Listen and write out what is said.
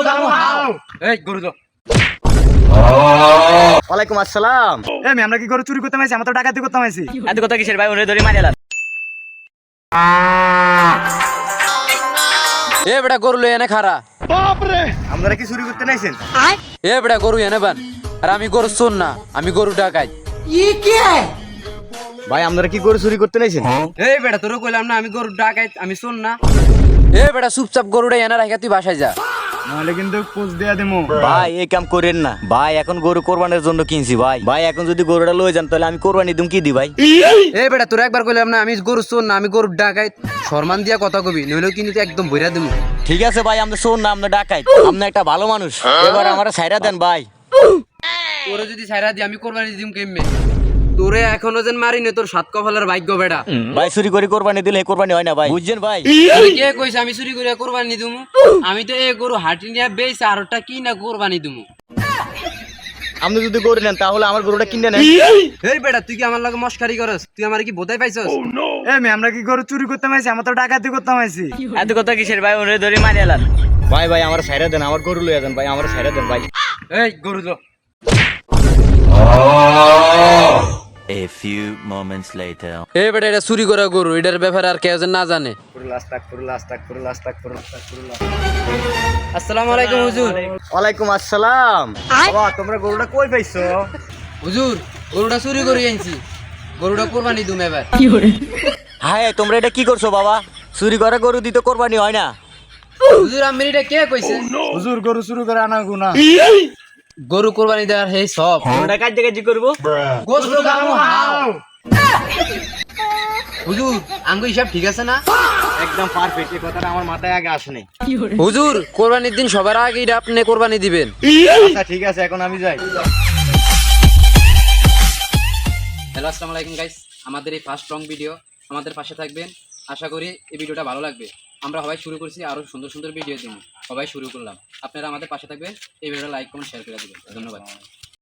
কামু হাও এই গরু দাও। ওয়ালাইকুম আসসালাম। আমরা কি গরু চুরি করতে মাইছি? আমরা তো ডাকাতি করতে মাইছি। এত কথা কিসের ভাই? ওরে ধরে মারিলাম। এ বেটা গরু লই এনে খারা। আপনারা কি চুরি করতে নাইছেন? এ বেটা গরু এনে বান। আর আমি গরু শোন না, আমি গরু ডাকাই। ভাই আপনারা কি গরু চুরি করতে নাইছেন? এই বেটা তোর কইলাম না আমি গরু ডাকাই, আমি শোন না। এ বেটা চুপচাপ গরুটা এনে রাখা তুই বাসায় যা। নাহলে কিন্তু পোজ দেয়া দেমু। ভাই এই কাম করেন না ভাই, এখন গরু কোরবানির জন্য কিনছি ভাই। ভাই এখন যদি গরুটা লয়ে যান তাহলে আমি কোরবানি দিম কি দি ভাই? এ বেটা তোর একবার কইলাম না আমি গরু শোন না, আমি গরু ডাকাই। সম্মান দিয়া কথা কবি, নইলেও কিন্তু একদম বইরা দিমু। ঠিক আছে ভাই, আমরা শোন না, আমরা ডাকাই। আপনি একটা ভালো মানুষ, এবার আমার ছাইরা দেন ভাই। তোরে যদি ছাইরা দি আমি কোরবানি দিম কেমনে? তোরে এখনো যেন মারিনি, তোর সাত কপালের ভাগ্য বেটা। ভাই চুরি করে কোরবানি দিলে এই কোরবানি হয় না ভাই, বুঝছেন ভাই? তোরে কে কইছে আমি চুরি করে কোরবানি দিমু? আমি তো এই গরু হাটি নিয়ে বেচ আরটা কি না কোরবানি দিমু। আপনি যদি গরু নেন তাহলে আমার গরুটা কিনে নেন। এই বেটা তুই কি আমার লগে মস্কারি করস? তুই আমার কি বোধাই পাইছস? আমরা কি গরু চুরি করতে মাইছি? আমরা তো ডাকাতি করতে মাইছি। এত কথা কিসের ভাই? ওরে ধরে মারিলাম। ভাই ভাই আমার ছাইরা দেন, আমার গরু লয়ে যান ভাই, আমার ছাইরা দেন ভাই। এই গরু দাও। A few moments later. এই বেটা এটা চুরি করা গরু, এটার ব্যাপারে আর কেউ যেন না জানে। আসসালামু আলাইকুম হুজুর। ওয়ালাইকুম আসসালাম। বাবা তোমরা গরুটা কই পাইছো? হুজুর গরুটা চুরি করে আনছি, গরুটা কোরবানি দিম এবার। হায় তোমরা এটা কি করছো বাবা? চুরি করা গরু দিতে কোরবানি হয় না। হুজুর আমি এটা কে কইছে? হুজুর গরু চুরি করে আনা গুনা। গরু কোরবানি দেওয়ার হে সব। গরুটা কাজ কাজি করবো। গোশত কামু হাও। হুজুর আঙ্গু হিসাব ঠিক আছে না? একদম পারফেক্ট, এই কথাটা আমার মাথায় আগে আসেনি। হুজুর কোরবানির দিন সবার আগে এটা আপনি কোরবানি দিবেন। আচ্ছা ঠিক আছে, এখন আমি যাই। হ্যালো আসসালামু আলাইকুম গাইস, আমাদের এই ফার্স্ট লং ভিডিও, আমাদের পাশে থাকবেন। আশা করি এই ভিডিওটা ভালো লাগবে। আমরা সবাই শুরু করছি, আরো সুন্দর সুন্দর ভিডিও দিব, সবাই শুরু করলাম। আপনারা আমাদের পাশে থাকবেন, এই ভিডিওটা লাইক কমেন্ট শেয়ার করে দিবেন। ধন্যবাদ।